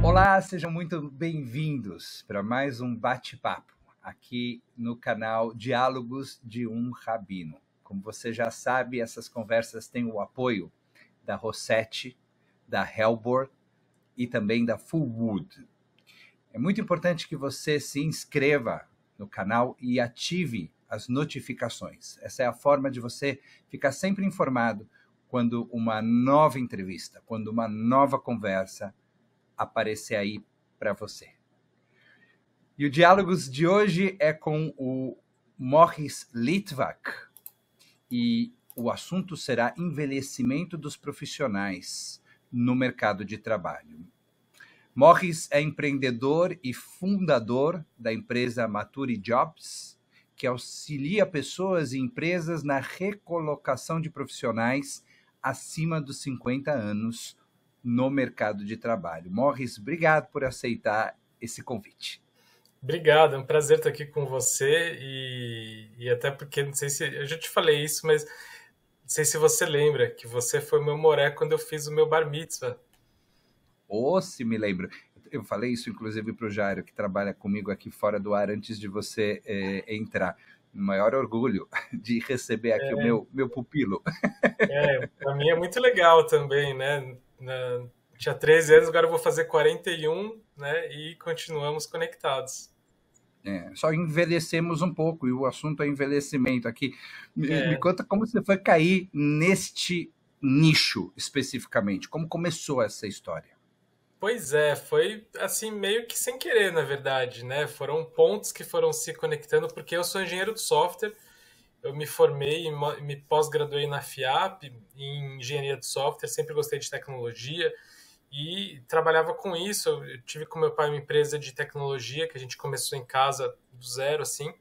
Olá, sejam muito bem-vindos para mais um bate-papo aqui no canal Diálogos de um Rabino. Como você já sabe, essas conversas têm o apoio da Rossetti, da Helbor e também da Fullwood. É muito importante que você se inscreva no canal e ative as notificações. Essa é a forma de você ficar sempre informado quando uma nova entrevista, quando uma nova conversa aparecer aí para você. E o Diálogos de hoje é com o Morris Litvak e o assunto será envelhecimento dos profissionais no mercado de trabalho. Morris é empreendedor e fundador da empresa Mature Jobs, que auxilia pessoas e empresas na recolocação de profissionais acima dos 50 anos no mercado de trabalho. Morris, obrigado por aceitar esse convite. Obrigado, é um prazer estar aqui com você e até porque, não sei se eu já te falei isso, mas não sei se você lembra que você foi meu moré quando eu fiz o meu bar mitzvah. Se me lembro. Eu falei isso, inclusive, para o Jairo, que trabalha comigo aqui fora do ar, antes de você entrar. O maior orgulho de receber aqui o meu pupilo. Para mim é muito legal também, né? Tinha 13 anos, agora eu vou fazer 41, né? E continuamos conectados. Só envelhecemos um pouco, e o assunto é envelhecimento aqui. Me conta como você foi cair neste nicho especificamente. Como começou essa história? Pois é, foi assim meio que sem querer, na verdade, né? Foram pontos que foram se conectando, porque eu sou engenheiro de software, eu me formei e me pós-graduei na FIAP em engenharia de software, sempre gostei de tecnologia e trabalhava com isso. Eu tive com meu pai uma empresa de tecnologia que a gente começou em casa do zero, assim,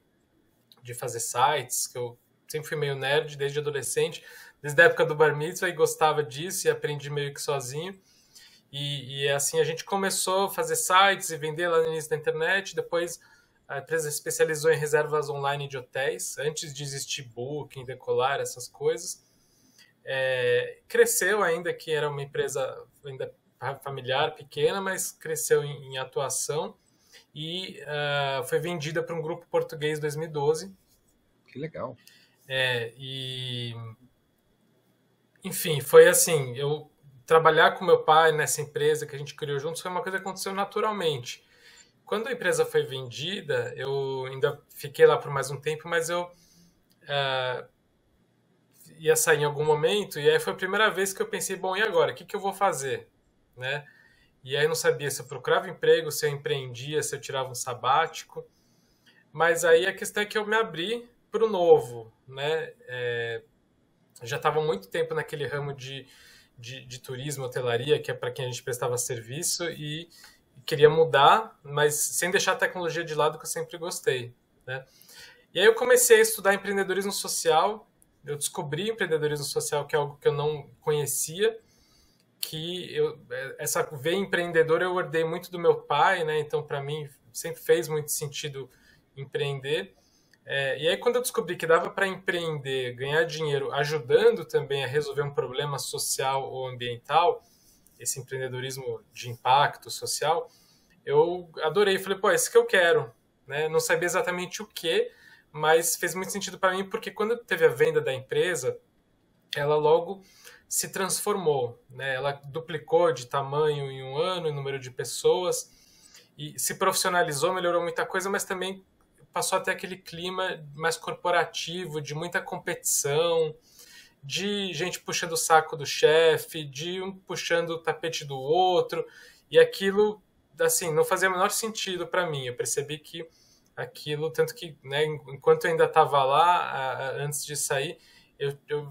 de fazer sites, que eu sempre fui meio nerd desde adolescente, desde a época do Bar Mitzvah, e gostava disso e aprendi meio que sozinho. E assim a gente começou a fazer sites e vender lá no início da internet. Depois a empresa se especializou em reservas online de hotéis, antes de existir Booking, Decolar, essas coisas. Cresceu ainda, que era uma empresa ainda familiar, pequena, mas cresceu em atuação e foi vendida para um grupo português em 2012. Que legal. Enfim, foi assim, eu trabalhar com meu pai nessa empresa que a gente criou juntos foi uma coisa que aconteceu naturalmente. Quando a empresa foi vendida, eu ainda fiquei lá por mais um tempo, mas eu ia sair em algum momento, e aí foi a primeira vez que eu pensei, bom, e agora? O que eu vou fazer? Né? E aí não sabia se eu procurava emprego, se eu empreendia, se eu tirava um sabático. Mas aí a questão é que eu me abri para o novo. Né? Já estava há muito tempo naquele ramo de turismo, hotelaria, que é para quem a gente prestava serviço, e queria mudar, mas sem deixar a tecnologia de lado, que eu sempre gostei. Né? E aí eu comecei a estudar empreendedorismo social. Eu descobri empreendedorismo social, que é algo que eu não conhecia, que essa veia empreendedora eu herdei muito do meu pai, né? Então para mim sempre fez muito sentido empreender. E aí quando eu descobri que dava para empreender, ganhar dinheiro, ajudando também a resolver um problema social ou ambiental, esse empreendedorismo de impacto social, eu adorei. Falei, pô, é isso que eu quero. Né? Não sabia exatamente o que, mas fez muito sentido para mim, porque quando teve a venda da empresa, ela logo se transformou. Né? Ela duplicou de tamanho em um ano, em número de pessoas, e se profissionalizou, melhorou muita coisa, mas também passou até aquele clima mais corporativo, de muita competição, de gente puxando o saco do chefe, de um puxando o tapete do outro, e aquilo, assim, não fazia o menor sentido para mim. Eu percebi que aquilo, tanto que, né, enquanto eu ainda estava lá, antes de sair,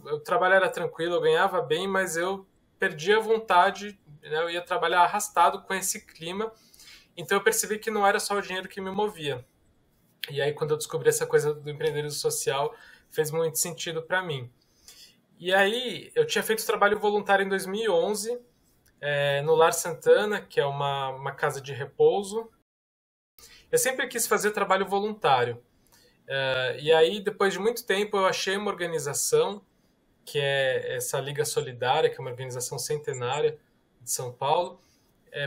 o trabalho era tranquilo, eu ganhava bem, mas eu perdia a vontade, né, eu ia trabalhar arrastado com esse clima, então eu percebi que não era só o dinheiro que me movia. E aí, quando eu descobri essa coisa do empreendedorismo social, fez muito sentido para mim. E aí, eu tinha feito trabalho voluntário em 2011, no Lar Santana, que é uma casa de repouso. Eu sempre quis fazer trabalho voluntário. E aí, depois de muito tempo, eu achei uma organização, que é essa Liga Solidária, que é uma organização centenária de São Paulo,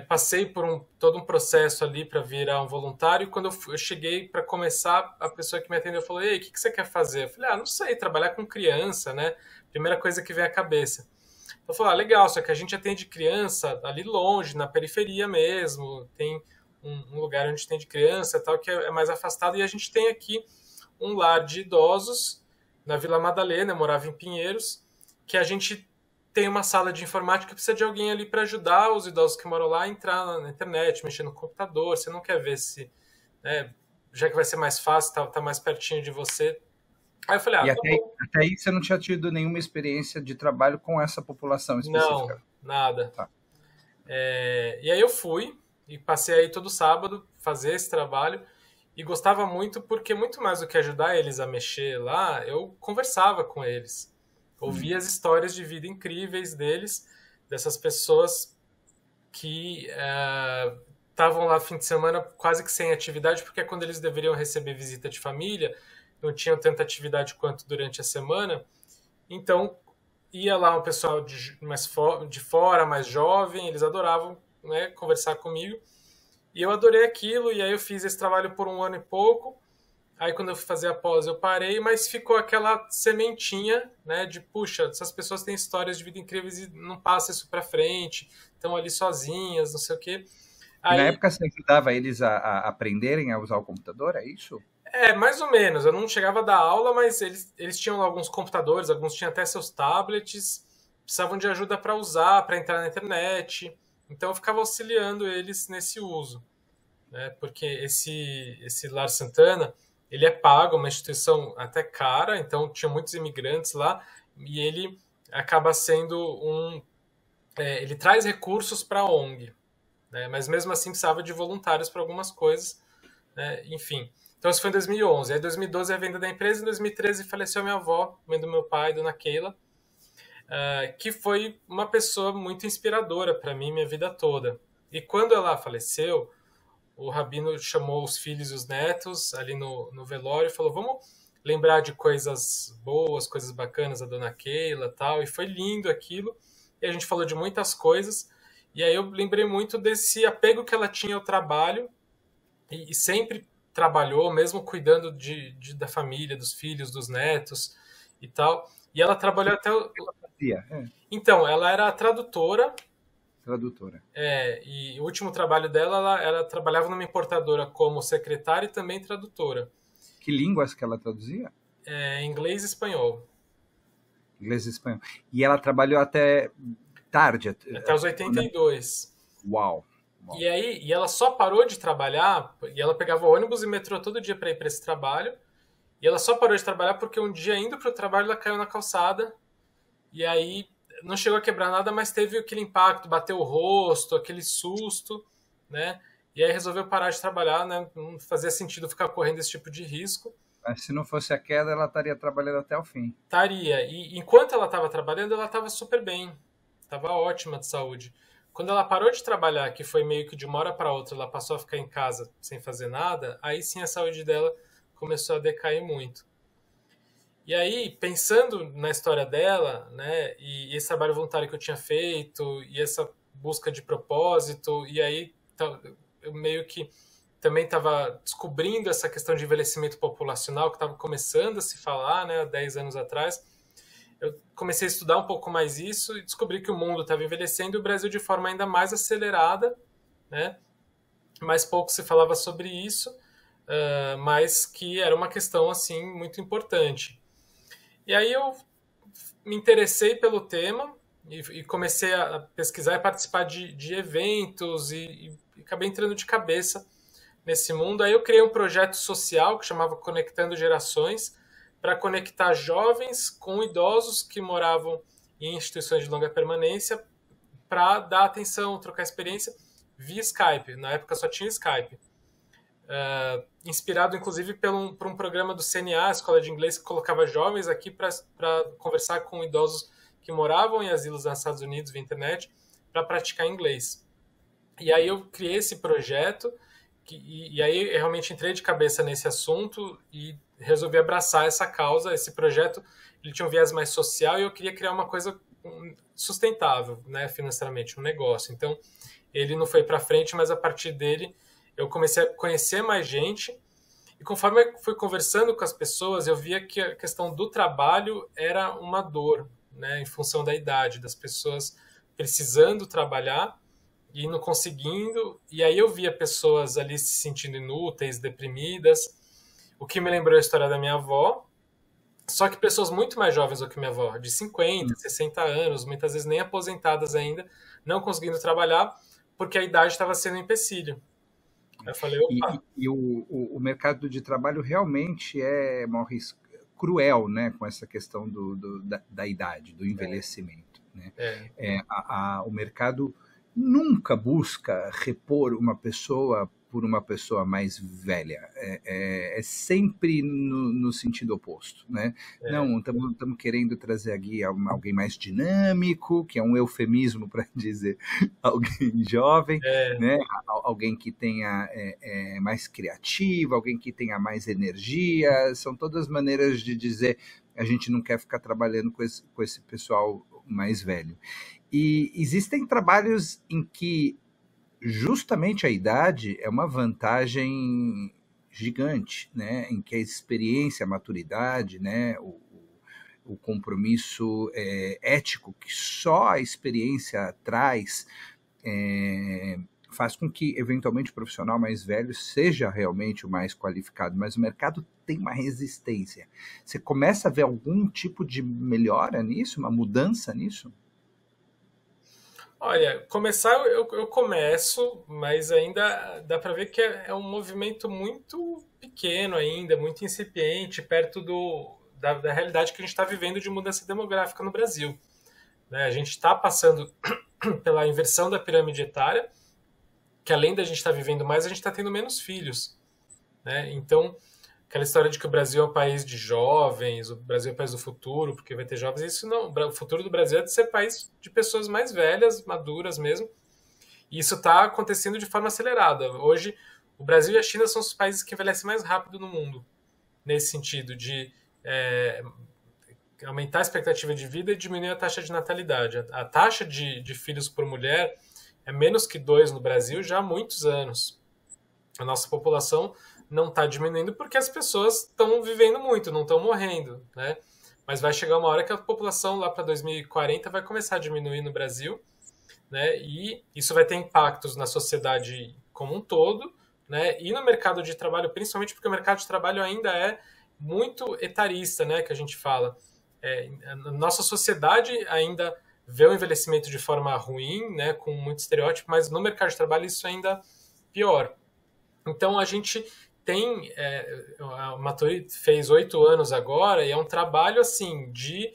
passei por todo um processo ali para virar um voluntário, e quando eu cheguei para começar, a pessoa que me atendeu falou: ei, o que você quer fazer? Eu falei: não sei, trabalhar com criança, né? Primeira coisa que vem à cabeça. Eu falei: legal, só que a gente atende criança ali longe, na periferia mesmo, tem um lugar onde tem de criança tal, que é mais afastado, e a gente tem aqui um lar de idosos na Vila Madalena, eu morava em Pinheiros, que a gente tem uma sala de informática que precisa de alguém ali para ajudar os idosos que moram lá a entrar na internet, mexer no computador. Você não quer ver se, né, já que vai ser mais fácil, tá mais pertinho de você. Aí eu falei: E tá até, bom. até aí você não tinha tido nenhuma experiência de trabalho com essa população específica? Não, nada. Tá. E aí eu fui e passei aí todo sábado fazer esse trabalho, e gostava muito porque, muito mais do que ajudar eles a mexer lá, eu conversava com eles. Ouvia as histórias de vida incríveis deles, dessas pessoas que estavam lá fim de semana quase que sem atividade, porque é quando eles deveriam receber visita de família, não tinham tanta atividade quanto durante a semana. Então, ia lá um pessoal de fora, mais jovem, eles adoravam, né, conversar comigo. E eu adorei aquilo, e aí eu fiz esse trabalho por 1 ano e pouco. Aí quando eu fui fazer a pós eu parei, mas ficou aquela sementinha, né, de puxa, essas pessoas têm histórias de vida incríveis e não passa isso para frente, estão ali sozinhas, não sei o quê. E na Aí, época você ajudava eles a aprenderem a usar o computador, é isso? mais ou menos, eu não chegava a dar aula, mas eles tinham lá alguns computadores, alguns tinham até seus tablets, precisavam de ajuda para usar, para entrar na internet. Então eu ficava auxiliando eles nesse uso, né? Porque esse Lar Santana, ele é pago, uma instituição até cara, então tinha muitos imigrantes lá, e ele acaba sendo ele traz recursos para a ONG, né? Mas mesmo assim precisava de voluntários para algumas coisas, né? Enfim. Então isso foi em 2011. Aí em 2012 a venda da empresa, em 2013 faleceu a minha avó, mãe do meu pai, dona Keila, que foi uma pessoa muito inspiradora para mim minha vida toda. E quando ela faleceu, o Rabino chamou os filhos e os netos ali no velório e falou: vamos lembrar de coisas boas, coisas bacanas da dona Keila e tal. E foi lindo aquilo. E a gente falou de muitas coisas. E aí eu lembrei muito desse apego que ela tinha ao trabalho, e sempre trabalhou, mesmo cuidando da família, dos filhos, dos netos e tal. E ela trabalhou até. Então, ela era tradutora. Tradutora. E o último trabalho dela, ela trabalhava numa importadora como secretária e também tradutora. Que línguas que ela traduzia? Inglês e espanhol. Inglês e espanhol. E ela trabalhou até tarde? Até os 82. Uau! E ela só parou de trabalhar, e ela pegava ônibus e metrô todo dia para ir para esse trabalho, e ela só parou de trabalhar porque um dia, indo para o trabalho, ela caiu na calçada, e aí não chegou a quebrar nada, mas teve aquele impacto, bateu o rosto, aquele susto, né? E aí resolveu parar de trabalhar, né? Não fazia sentido ficar correndo esse tipo de risco. Mas se não fosse a queda, ela estaria trabalhando até o fim. Estaria. E enquanto ela estava trabalhando, ela estava super bem. Estava ótima de saúde. Quando ela parou de trabalhar, que foi meio que de uma hora para outra, ela passou a ficar em casa sem fazer nada, aí sim a saúde dela começou a decair muito. E aí, pensando na história dela, né, e esse trabalho voluntário que eu tinha feito, e essa busca de propósito, e aí eu meio que também estava descobrindo essa questão de envelhecimento populacional que estava começando a se falar, né, há 10 anos atrás. Eu comecei a estudar um pouco mais isso e descobri que o mundo estava envelhecendo e o Brasil de forma ainda mais acelerada, né? Mais pouco se falava sobre isso, mas que era uma questão assim muito importante. E aí eu me interessei pelo tema e comecei a pesquisar e participar de eventos e acabei entrando de cabeça nesse mundo. Aí eu criei um projeto social que chamava Conectando Gerações, para conectar jovens com idosos que moravam em instituições de longa permanência, para dar atenção, trocar experiência via Skype. Na época só tinha Skype. Inspirado, inclusive, por um programa do CNA, a Escola de Inglês, que colocava jovens aqui para conversar com idosos que moravam em asilos nos Estados Unidos via internet, para praticar inglês. E aí eu criei esse projeto, e aí eu realmente entrei de cabeça nesse assunto e resolvi abraçar essa causa. Esse projeto ele tinha um viés mais social e eu queria criar uma coisa sustentável, né, financeiramente, um negócio. Então, ele não foi para frente, mas a partir dele eu comecei a conhecer mais gente. E conforme eu fui conversando com as pessoas, eu via que a questão do trabalho era uma dor, né, em função da idade, das pessoas precisando trabalhar e não conseguindo. E aí eu via pessoas ali se sentindo inúteis, deprimidas, o que me lembrou a história da minha avó, só que pessoas muito mais jovens do que minha avó, de 50, 60 anos, muitas vezes nem aposentadas ainda, não conseguindo trabalhar porque a idade estava sendo um empecilho. Aí eu falei, opa. E o mercado de trabalho realmente é, Maurício, cruel, né, com essa questão da idade, do envelhecimento. Né? O mercado nunca busca repor uma pessoa por uma pessoa mais velha. É sempre no sentido oposto. Né? Não, estamos querendo trazer aqui alguém mais dinâmico, que é um eufemismo para dizer alguém jovem, né? Alguém que tenha mais criativo, alguém que tenha mais energia. São todas maneiras de dizer a gente não quer ficar trabalhando com esse pessoal mais velho. E existem trabalhos em que justamente a idade é uma vantagem gigante, né? Em que a experiência, a maturidade, né? O compromisso ético que só a experiência traz faz com que, eventualmente, o profissional mais velho seja realmente o mais qualificado, mas o mercado tem uma resistência. Você começa a ver algum tipo de melhora nisso, uma mudança nisso? Olha, começar eu começo, mas ainda dá para ver que é um movimento muito pequeno ainda, muito incipiente, perto da realidade que a gente está vivendo de mudança demográfica no Brasil. Né? A gente está passando pela inversão da pirâmide etária, que além da gente estar vivendo mais, a gente está tendo menos filhos. Né? Então, aquela história de que o Brasil é um país de jovens, o Brasil é o país do futuro, porque vai ter jovens, isso não. O futuro do Brasil é de ser país de pessoas mais velhas, maduras mesmo. E isso está acontecendo de forma acelerada. Hoje, o Brasil e a China são os países que envelhecem mais rápido no mundo, nesse sentido de aumentar a expectativa de vida e diminuir a taxa de natalidade. A taxa de filhos por mulher é menos que 2 no Brasil já há muitos anos. A nossa população não está diminuindo porque as pessoas estão vivendo muito, não estão morrendo, né? Mas vai chegar uma hora que a população lá para 2040 vai começar a diminuir no Brasil, né? E isso vai ter impactos na sociedade como um todo, né? E no mercado de trabalho, principalmente porque o mercado de trabalho ainda é muito etarista, né? Que a gente fala. A nossa sociedade ainda vê o envelhecimento de forma ruim, né? Com muito estereótipo, mas no mercado de trabalho isso ainda pior. Então a gente tem, a Maturi fez 8 anos agora e é um trabalho assim de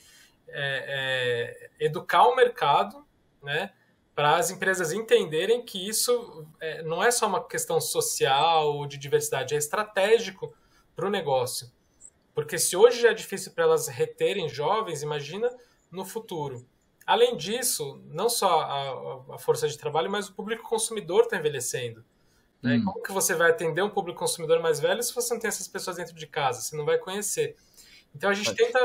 educar o mercado, né, para as empresas entenderem que isso não é só uma questão social ou de diversidade, é estratégico para o negócio. Porque se hoje já é difícil para elas reterem jovens, imagina no futuro. Além disso, não só a força de trabalho, mas o público consumidor está envelhecendo. Né? Como que você vai atender um público consumidor mais velho se você não tem essas pessoas dentro de casa? Você não vai conhecer. Então a gente tenta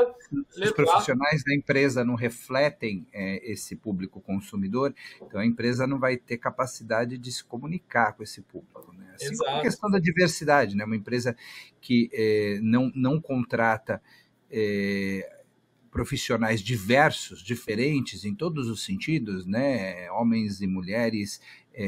levar... Os profissionais da empresa não refletem esse público consumidor, então a empresa não vai ter capacidade de se comunicar com esse público. Né? Assim como a questão da diversidade, né? Uma empresa que não contrata profissionais diversos, diferentes em todos os sentidos, né? Homens e mulheres,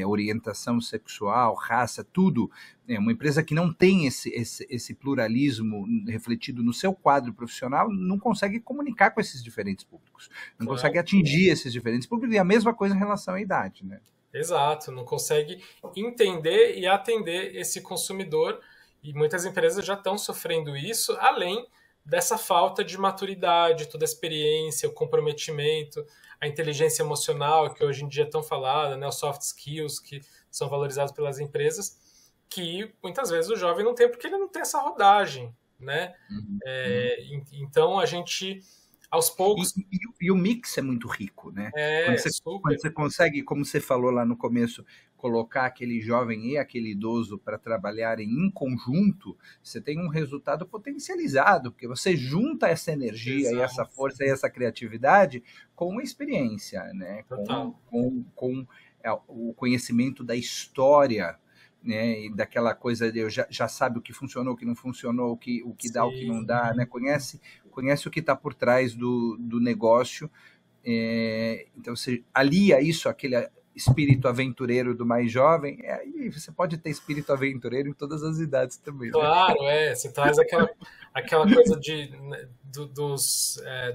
orientação sexual, raça, tudo. É uma empresa que não tem esse pluralismo refletido no seu quadro profissional, não consegue comunicar com esses diferentes públicos, não consegue atingir esses diferentes públicos, e a mesma coisa em relação à idade. Né? Exato, não consegue entender e atender esse consumidor, e muitas empresas já estão sofrendo isso, além dessa falta de maturidade, toda a experiência, o comprometimento, a inteligência emocional, que hoje em dia é tão falada, né, os soft skills que são valorizados pelas empresas, que muitas vezes o jovem não tem porque ele não tem essa rodagem, né? Então a gente, aos poucos... E o mix é muito rico, né? Quando você consegue, como você falou lá no começo, colocar aquele jovem e aquele idoso para trabalharem em conjunto, você tem um resultado potencializado, porque você junta essa energia e essa força e essa criatividade com uma experiência, né? Com o conhecimento da história, né, e daquela coisa de eu já sabe o que funcionou, o que não funcionou, o que dá, o que não dá, né, conhece o que está por trás do negócio. Então você alia isso àquele espírito aventureiro do mais jovem, e você pode ter espírito aventureiro em todas as idades também. Claro, né? você traz aquela coisa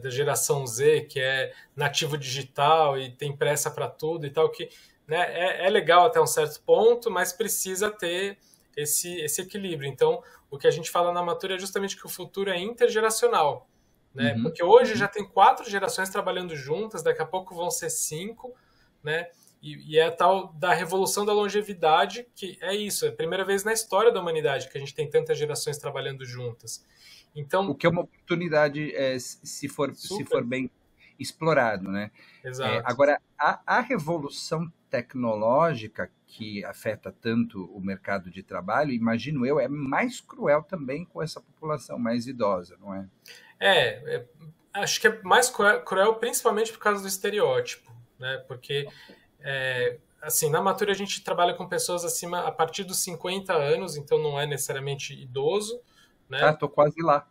da geração Z, que é nativo digital e tem pressa para tudo e tal, que, né, é legal até um certo ponto, mas precisa ter esse equilíbrio. Então, o que a gente fala na Matura é justamente que o futuro é intergeracional, né? Uhum. Porque hoje já tem 4 gerações trabalhando juntas, daqui a pouco vão ser 5, né? E é a tal da revolução da longevidade, que é isso, é a primeira vez na história da humanidade que a gente tem tantas gerações trabalhando juntas. Então, o que é uma oportunidade, se for bem explorado, né? Exato. Agora, a revolução tecnológica que afeta tanto o mercado de trabalho, imagino eu, é mais cruel também com essa população mais idosa, não é? Acho que é mais cruel principalmente por causa do estereótipo, né? Porque assim, na Matura a gente trabalha com pessoas acima a partir dos 50 anos, então não é necessariamente idoso, né? Tô quase lá.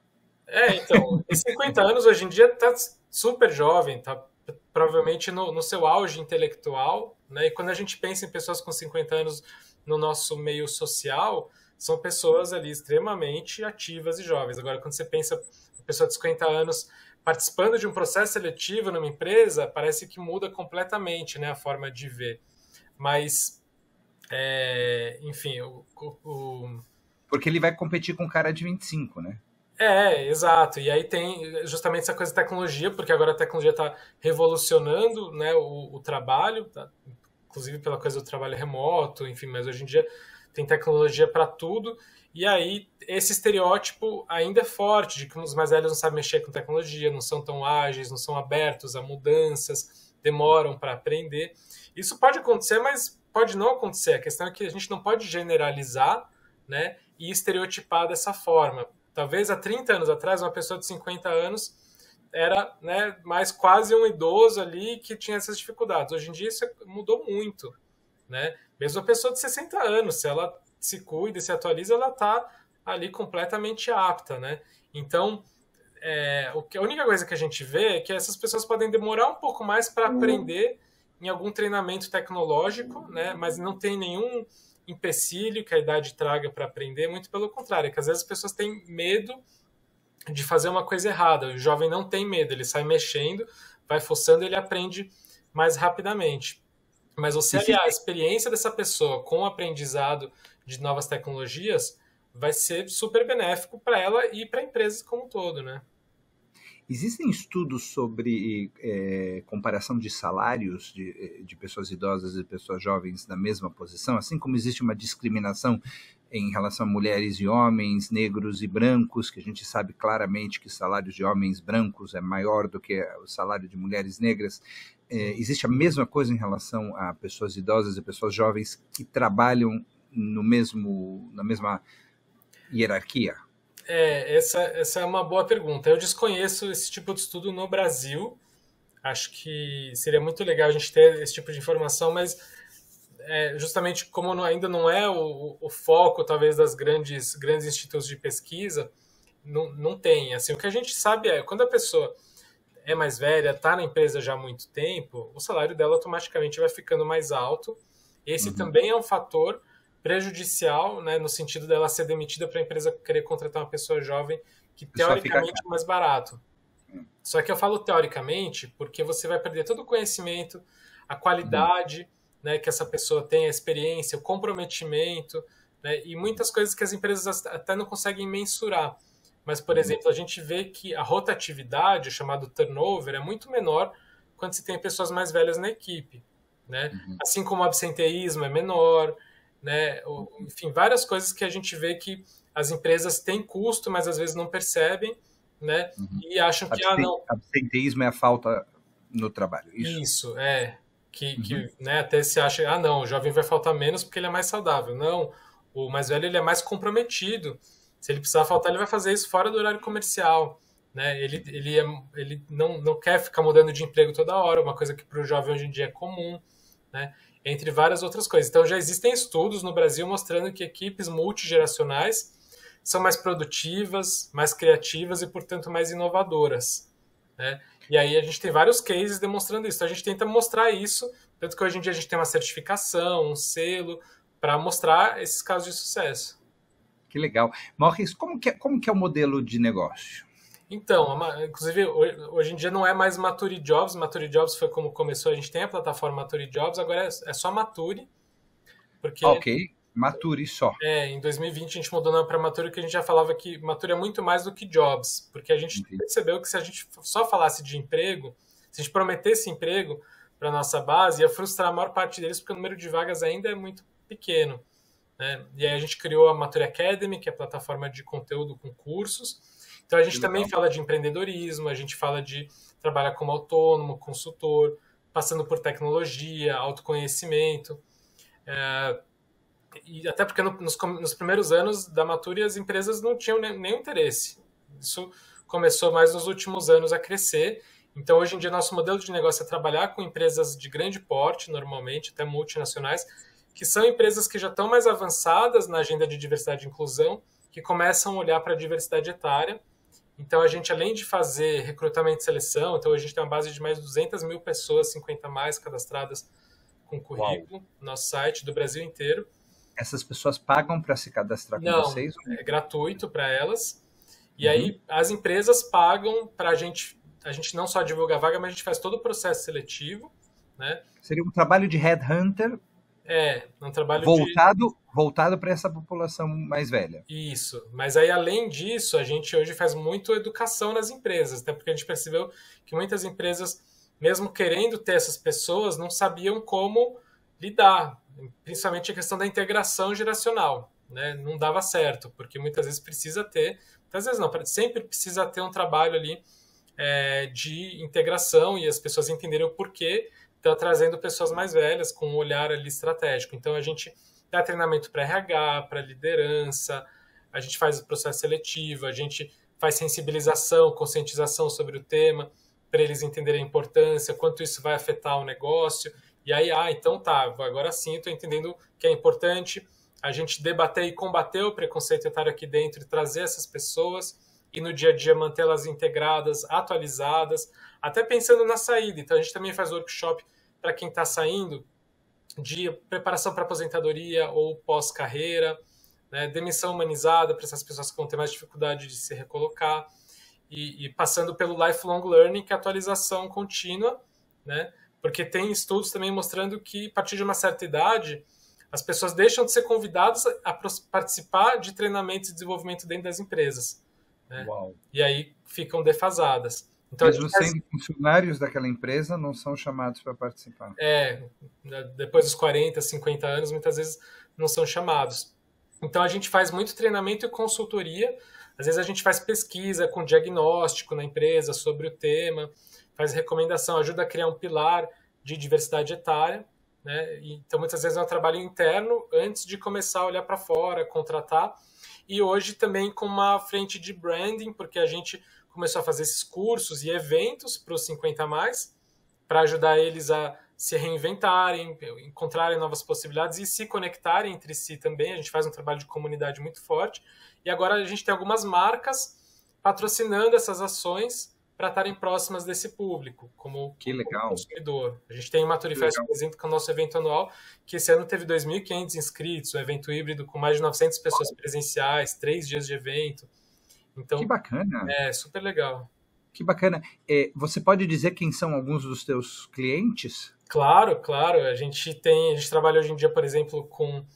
Então, e 50 anos hoje em dia tá super jovem, tá provavelmente no seu auge intelectual, né? E quando a gente pensa em pessoas com 50 anos no nosso meio social, são pessoas ali extremamente ativas e jovens. Agora, quando você pensa em pessoa de 50 anos participando de um processo seletivo numa empresa, parece que muda completamente, né, a forma de ver. Mas, enfim, Porque ele vai competir com um cara de 25, né? Exato. E aí tem justamente essa coisa da tecnologia, porque agora a tecnologia está revolucionando, né, o trabalho, tá? Inclusive pela coisa do trabalho remoto, enfim, mas hoje em dia tem tecnologia para tudo. E aí esse estereótipo ainda é forte, de que os mais velhos não sabem mexer com tecnologia, não são tão ágeis, não são abertos a mudanças, demoram para aprender. Isso pode acontecer, mas pode não acontecer. A questão é que a gente não pode generalizar, né, e estereotipar dessa forma. Talvez há 30 anos atrás, uma pessoa de 50 anos era, né, mais quase um idoso ali que tinha essas dificuldades. Hoje em dia isso mudou muito, né? Mesmo a pessoa de 60 anos, se ela se cuida e se atualiza, ela está ali completamente apta, né? Então, a única coisa que a gente vê é que essas pessoas podem demorar um pouco mais para aprender em algum treinamento tecnológico, né? Mas não tem nenhum empecilho que a idade traga para aprender, muito pelo contrário, é que às vezes as pessoas têm medo de fazer uma coisa errada. O jovem não tem medo, ele sai mexendo, vai forçando, ele aprende mais rapidamente. Mas você aliar a experiência dessa pessoa com o aprendizado de novas tecnologias vai ser super benéfico para ela e para a empresa como um todo, né? Existem estudos sobre comparação de salários de pessoas idosas e pessoas jovens na mesma posição, assim como existe uma discriminação em relação a mulheres e homens, negros e brancos, que a gente sabe claramente que o salário de homens brancos é maior do que o salário de mulheres negras. Existe a mesma coisa em relação a pessoas idosas e pessoas jovens que trabalham na mesma hierarquia? Essa é uma boa pergunta. Eu desconheço esse tipo de estudo no Brasil. Acho que seria muito legal a gente ter esse tipo de informação, mas justamente como ainda não é o foco, talvez, das grandes institutos de pesquisa, não tem. Assim, o que a gente sabe é, quando a pessoa é mais velha, está na empresa já há muito tempo, o salário dela automaticamente vai ficando mais alto. Esse também é um fator prejudicial, né, no sentido dela ser demitida para a empresa querer contratar uma pessoa jovem que teoricamente é mais barato. Só que eu falo teoricamente porque você vai perder todo o conhecimento, a qualidade, né, que essa pessoa tem, a experiência, o comprometimento, né, e muitas coisas que as empresas até não conseguem mensurar. Mas, por exemplo, a gente vê que a rotatividade, o chamado turnover, é muito menor quando se tem pessoas mais velhas na equipe, né? Assim como o absenteísmo é menor, né? Enfim, várias coisas que a gente vê que as empresas têm custo, mas às vezes não percebem, né? E acham que não. Absenteísmo é a falta no trabalho. Isso que né, até se acha, não, o jovem vai faltar menos porque ele é mais saudável. Não, o mais velho ele é mais comprometido. Se ele precisar faltar, ele vai fazer isso fora do horário comercial, né? Ele não quer ficar mudando de emprego toda hora, uma coisa que para o jovem hoje em dia é comum, né? entre várias outras coisas. Então, já existem estudos no Brasil mostrando que equipes multigeracionais são mais produtivas, mais criativas e, portanto, mais inovadoras, né? E aí a gente tem vários cases demonstrando isso. Então, a gente tenta mostrar isso, tanto que hoje em dia a gente tem uma certificação, um selo, para mostrar esses casos de sucesso. Que legal. Maurício, como que é o modelo de negócio? Então, inclusive, hoje em dia não é mais Mature Jobs. Mature Jobs foi como começou. A gente tem a plataforma Mature Jobs, agora é só Mature, porque Ok, Mature só. em 2020 a gente mudou o nome para Mature, que a gente já falava que Mature é muito mais do que Jobs, porque a gente Entendi. percebeu que se a gente só falasse de emprego, se a gente prometesse emprego para nossa base, ia frustrar a maior parte deles, porque o número de vagas ainda é muito pequeno, né? E aí a gente criou a Mature Academy, que é a plataforma de conteúdo com cursos. Então a gente também fala de empreendedorismo, a gente fala de trabalhar como autônomo, consultor, passando por tecnologia, autoconhecimento. E até porque nos primeiros anos da Mature as empresas não tinham nenhum interesse. Isso começou mais nos últimos anos a crescer. Então hoje em dia nosso modelo de negócio é trabalhar com empresas de grande porte, normalmente, até multinacionais, que são empresas que já estão mais avançadas na agenda de diversidade e inclusão, que começam a olhar para a diversidade etária. Então, a gente, além de fazer recrutamento e seleção, então a gente tem uma base de mais de 200 mil pessoas, 50 mais, cadastradas com currículo no nosso site do Brasil inteiro. Essas pessoas pagam para se cadastrar com Não, vocês? é gratuito para elas. E aí, as empresas pagam para a gente não só divulgar a vaga, mas a gente faz todo o processo seletivo, né? Seria um trabalho de headhunter Um trabalho voltado para essa população mais velha. Isso, mas aí além disso, a gente hoje faz muito educação nas empresas, até porque a gente percebeu que muitas empresas, mesmo querendo ter essas pessoas, não sabiam como lidar, principalmente a questão da integração geracional, né? Não dava certo, porque muitas vezes muitas vezes não, sempre precisa ter um trabalho ali de integração e as pessoas entenderem o porquê está trazendo pessoas mais velhas com um olhar ali estratégico. Então a gente dá treinamento para RH, para liderança, a gente faz o processo seletivo, a gente faz sensibilização, conscientização sobre o tema, para eles entenderem a importância, quanto isso vai afetar o negócio. E aí, então tá, agora sim estou entendendo que é importante a gente debater e combater o preconceito etário aqui dentro e trazer essas pessoas e no dia a dia mantê-las integradas, atualizadas, até pensando na saída. Então a gente também faz workshop para quem está saindo, de preparação para aposentadoria ou pós-carreira, né, demissão humanizada para essas pessoas que vão ter mais dificuldade de se recolocar, e passando pelo lifelong learning, que é a atualização contínua, né, porque tem estudos também mostrando que a partir de uma certa idade as pessoas deixam de ser convidadas a participar de treinamentos de desenvolvimento dentro das empresas, né, e aí ficam defasadas. Então, mesmo sendo funcionários daquela empresa, não são chamados para participar. Depois dos 40, 50 anos, muitas vezes não são chamados. Então, a gente faz muito treinamento e consultoria. Às vezes, a gente faz pesquisa com diagnóstico na empresa sobre o tema, faz recomendação, ajuda a criar um pilar de diversidade etária, né? Então, muitas vezes é um trabalho interno antes de começar a olhar para fora, contratar. E hoje também com uma frente de branding, porque a gente começou a fazer esses cursos e eventos para os 50 mais, para ajudar eles a se reinventarem, encontrarem novas possibilidades e se conectarem entre si também. A gente faz um trabalho de comunidade muito forte. E agora a gente tem algumas marcas patrocinando essas ações para estarem próximas desse público, como consumidor. A gente tem o Maturifest, por exemplo, que é o nosso evento anual, que esse ano teve 2.500 inscritos, um evento híbrido com mais de 900 pessoas presenciais, 3 dias de evento. Então, que bacana. É super legal. Que bacana. Você pode dizer quem são alguns dos teus clientes? Claro. A gente trabalha hoje em dia, por exemplo, com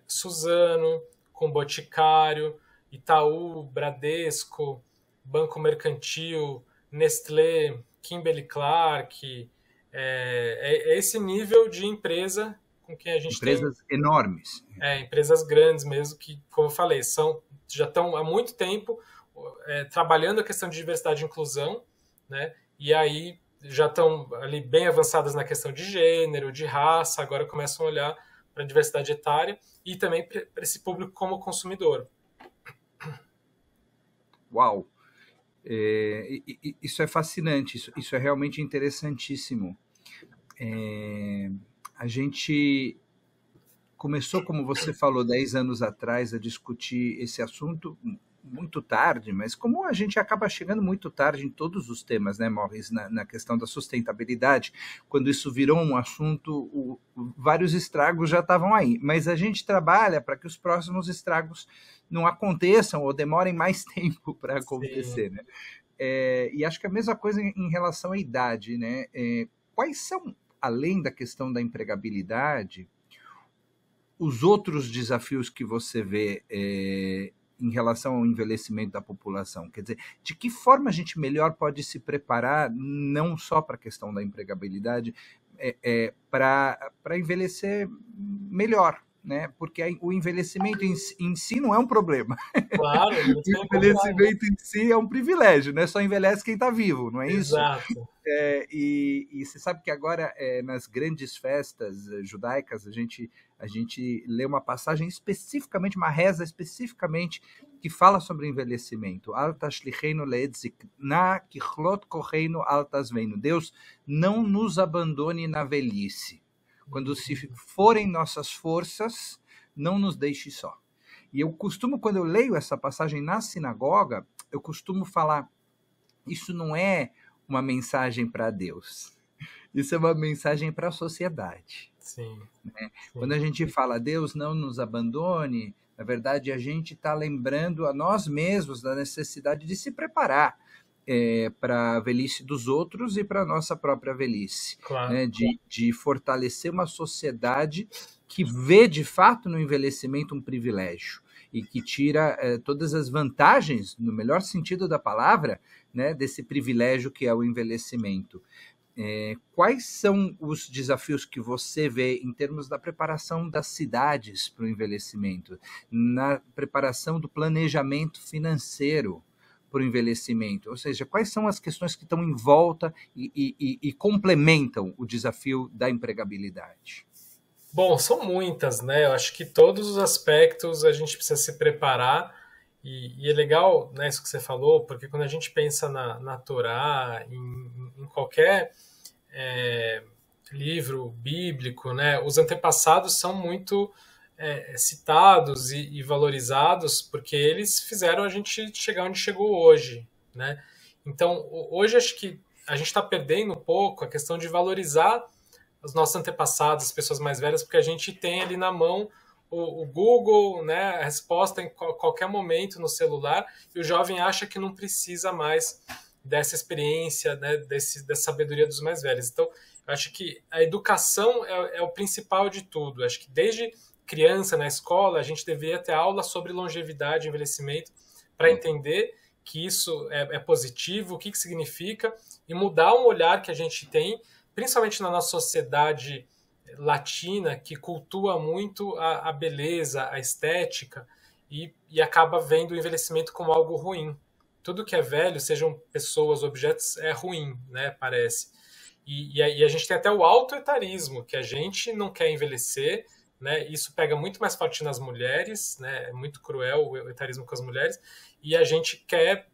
Suzano, com Boticário, Itaú, Bradesco, Banco Mercantil, Nestlé, Kimberly-Clark. É esse nível de empresa com quem a gente empresas enormes. Empresas grandes mesmo, que, como eu falei, já estão há muito tempo trabalhando a questão de diversidade e inclusão, né? E aí já estão ali bem avançadas na questão de gênero, de raça, agora começam a olhar para a diversidade etária e também para esse público como consumidor. Uau! Isso é fascinante, isso é realmente interessantíssimo. A gente começou, como você falou, 10 anos atrás a discutir esse assunto muito tarde, mas como a gente acaba chegando muito tarde em todos os temas, né, Morris, na questão da sustentabilidade, quando isso virou um assunto, vários estragos já estavam aí, mas a gente trabalha para que os próximos estragos não aconteçam ou demorem mais tempo para acontecer, né? E acho que a mesma coisa em relação à idade, né? Quais são, além da questão da empregabilidade, os outros desafios que você vê em relação ao envelhecimento da população? Quer dizer, de que forma a gente melhor pode se preparar, não só para a questão da empregabilidade, para envelhecer melhor, né? Porque o envelhecimento em si não é um problema. Claro, o envelhecimento em si é um privilégio, né? Só envelhece quem está vivo, não é isso? Exato. E você sabe que agora, nas grandes festas judaicas, a gente lê uma passagem especificamente, uma reza especificamente, que fala sobre envelhecimento. Deus, não nos abandone na velhice. Quando se forem nossas forças, não nos deixe só. E eu costumo, quando eu leio essa passagem na sinagoga, eu costumo falar, isso não é uma mensagem para Deus, isso é uma mensagem para a sociedade. Sim, né? Sim. Quando a gente fala, Deus não nos abandone, na verdade a gente está lembrando a nós mesmos da necessidade de se preparar para a velhice dos outros e para a nossa própria velhice, claro. né? De fortalecer uma sociedade que vê de fato no envelhecimento um privilégio e que tira todas as vantagens, no melhor sentido da palavra, né, desse privilégio que é o envelhecimento. Quais são os desafios que você vê em termos da preparação das cidades para o envelhecimento, na preparação do planejamento financeiro para o envelhecimento? Ou seja, quais são as questões que estão em volta e complementam o desafio da empregabilidade? Bom, são muitas, né? Eu acho que todos os aspectos a gente precisa se preparar e é legal, né, isso que você falou, porque quando a gente pensa na Torá, em qualquer livro bíblico, né, os antepassados são muito citados e valorizados porque eles fizeram a gente chegar onde chegou hoje, né? Então, hoje acho que a gente está perdendo um pouco a questão de valorizar os nossos antepassados, as pessoas mais velhas, porque a gente tem ali na mão o Google, né, a resposta em qualquer momento no celular, e o jovem acha que não precisa mais dessa experiência, né, dessa sabedoria dos mais velhos. Então, eu acho que a educação é o principal de tudo. Eu acho que desde criança, na escola, a gente deveria ter aula sobre longevidade e envelhecimento para entender que isso é positivo, o que significa, e mudar um olhar que a gente tem, principalmente na nossa sociedade latina, que cultua muito a beleza, a estética, e acaba vendo o envelhecimento como algo ruim. Tudo que é velho, sejam pessoas, objetos, é ruim, né, parece. E a gente tem até o autoritarismo, que a gente não quer envelhecer, né? Isso pega muito mais forte nas mulheres, né? É muito cruel o etarismo com as mulheres, e a gente quer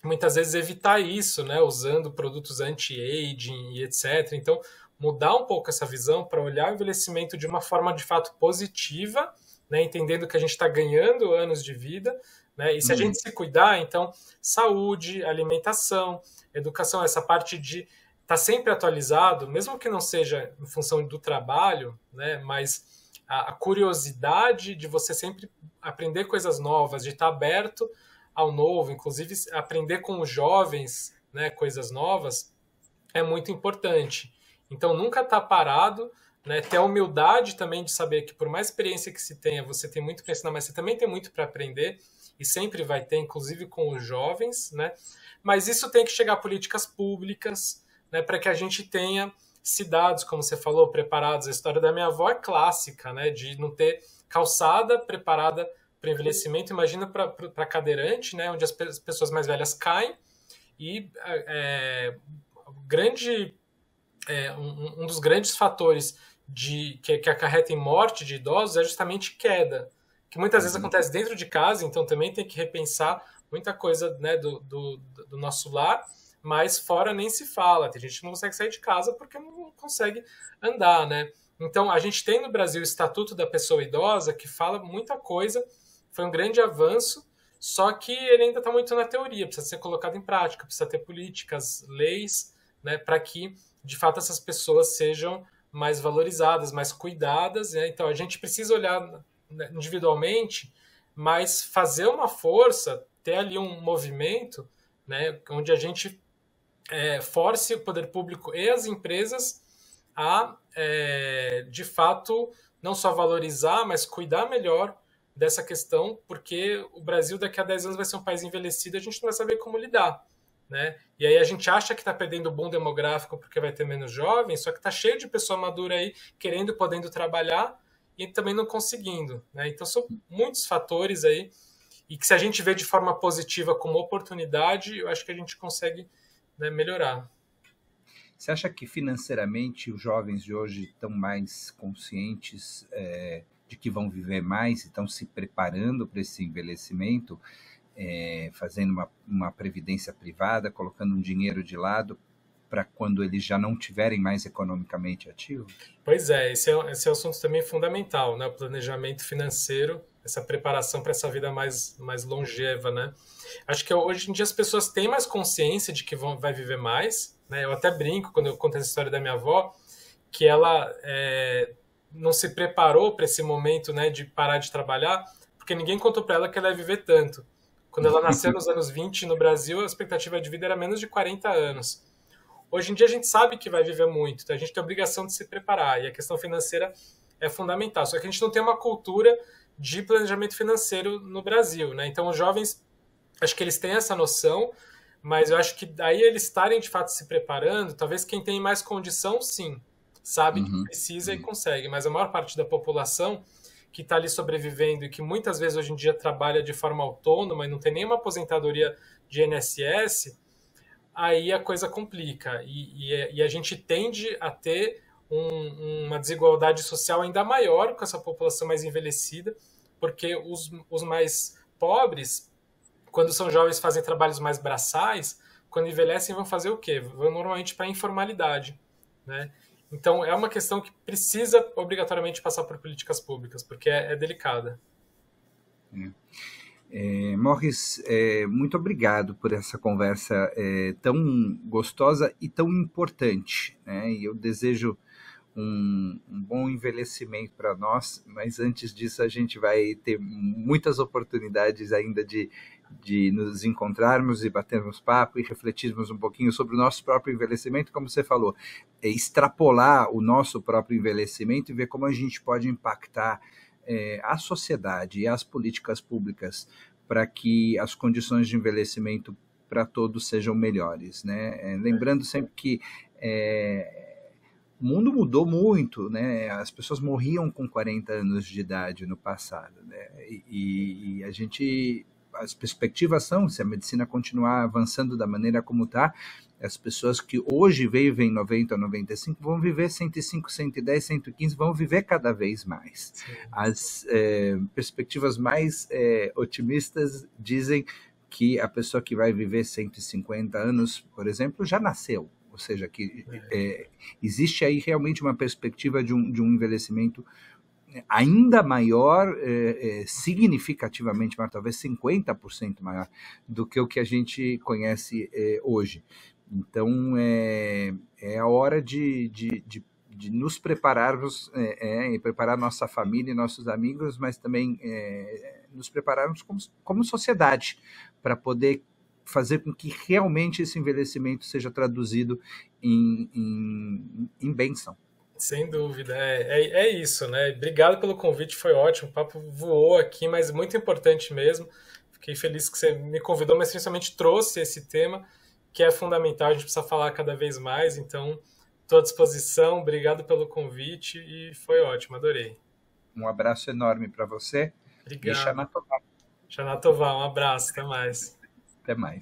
muitas vezes evitar isso, né? Usando produtos anti-aging e etc. Então, mudar um pouco essa visão para olhar o envelhecimento de uma forma de fato positiva, né? Entendendo que a gente está ganhando anos de vida, né? E se a gente se cuidar, então, saúde, alimentação, educação, essa parte de estar sempre atualizado, mesmo que não seja em função do trabalho, né? Mas a curiosidade de você sempre aprender coisas novas, de estar aberto ao novo, inclusive aprender com os jovens, né, coisas novas, é muito importante. Então, nunca estar parado, né, ter a humildade também de saber que por mais experiência que se tenha, você tem muito para ensinar, mas você também tem muito para aprender, e sempre vai ter, inclusive com os jovens, né? Mas isso tem que chegar a políticas públicas, né, para que a gente tenha cidades, como você falou, preparadas. A história da minha avó é clássica, né, de não ter calçada preparada para envelhecimento. Imagina para cadeirante, né, onde as pessoas mais velhas caem e um dos grandes fatores que acarretem morte de idosos é justamente queda, que muitas vezes acontece dentro de casa, então também tem que repensar muita coisa, né, do nosso lar. Mas fora nem se fala, tem gente que não consegue sair de casa porque não consegue andar, né? Então, a gente tem no Brasil o Estatuto da Pessoa Idosa, que fala muita coisa, foi um grande avanço, só que ele ainda está muito na teoria, precisa ser colocado em prática, precisa ter políticas, leis, né, para que, de fato, essas pessoas sejam mais valorizadas, mais cuidadas, né? Então, a gente precisa olhar individualmente, mas fazer uma força, ter ali um movimento, né, onde a gente force o poder público e as empresas a, de fato, não só valorizar, mas cuidar melhor dessa questão, porque o Brasil daqui a 10 anos vai ser um país envelhecido e a gente não vai saber como lidar, né? E aí a gente acha que está perdendo o boom demográfico porque vai ter menos jovens, só que está cheio de pessoa madura aí querendo, podendo trabalhar e também não conseguindo, né? Então são muitos fatores aí e que se a gente vê de forma positiva como oportunidade, eu acho que a gente consegue, né, melhorar. Você acha que financeiramente os jovens de hoje estão mais conscientes de que vão viver mais e estão se preparando para esse envelhecimento, fazendo uma previdência privada, colocando um dinheiro de lado para quando eles já não tiverem mais economicamente ativos? Pois é, esse é um assunto também fundamental, né? O planejamento financeiro, essa preparação para essa vida mais longeva, né? Acho que hoje em dia as pessoas têm mais consciência de que vai viver mais, né? Eu até brinco quando eu conto essa história da minha avó, que ela não se preparou para esse momento, né, de parar de trabalhar, porque ninguém contou para ela que ela ia viver tanto. Quando ela nasceu nos anos 20 no Brasil, a expectativa de vida era menos de 40 anos. Hoje em dia a gente sabe que vai viver muito, então a gente tem a obrigação de se preparar, e a questão financeira é fundamental. Só que a gente não tem uma cultura de planejamento financeiro no Brasil, né? Então os jovens, acho que eles têm essa noção, mas eu acho que daí eles estarem de fato se preparando, talvez quem tem mais condição, sim, sabe que precisa e consegue, mas a maior parte da população que está ali sobrevivendo e que muitas vezes hoje em dia trabalha de forma autônoma e não tem nenhuma aposentadoria de INSS, aí a coisa complica e a gente tende a ter uma desigualdade social ainda maior com essa população mais envelhecida, porque os mais pobres, quando são jovens, fazem trabalhos mais braçais, quando envelhecem vão fazer o quê? Vão normalmente para a informalidade, né? Então é uma questão que precisa obrigatoriamente passar por políticas públicas, porque é delicada. Morris, muito obrigado por essa conversa tão gostosa e tão importante, né? E eu desejo um bom envelhecimento para nós, mas antes disso a gente vai ter muitas oportunidades ainda de nos encontrarmos e batermos papo e refletirmos um pouquinho sobre o nosso próprio envelhecimento, como você falou, extrapolar o nosso próprio envelhecimento e ver como a gente pode impactar a sociedade e as políticas públicas para que as condições de envelhecimento para todos sejam melhores, né? Lembrando sempre que o mundo mudou muito, né? As pessoas morriam com 40 anos de idade no passado, né? E as perspectivas são, se a medicina continuar avançando da maneira como está, as pessoas que hoje vivem 90 a 95 vão viver 105, 110, 115, vão viver cada vez mais. Sim. As perspectivas mais otimistas dizem que a pessoa que vai viver 150 anos, por exemplo, já nasceu. Ou seja, que existe aí realmente uma perspectiva de um envelhecimento ainda maior, significativamente maior, talvez 50% maior do que o que a gente conhece hoje. Então, é a hora de nos prepararmos, e preparar nossa família e nossos amigos, mas também nos prepararmos como sociedade para poder fazer com que realmente esse envelhecimento seja traduzido em bênção. Sem dúvida, é isso, né? Obrigado pelo convite, foi ótimo, o papo voou aqui, mas muito importante mesmo. Fiquei feliz que você me convidou, mas principalmente trouxe esse tema, que é fundamental, a gente precisa falar cada vez mais, então estou à disposição, obrigado pelo convite e foi ótimo, adorei. Um abraço enorme para você. Obrigado. E Shana Tová. Shana Tová, um abraço, até mais. Até mais.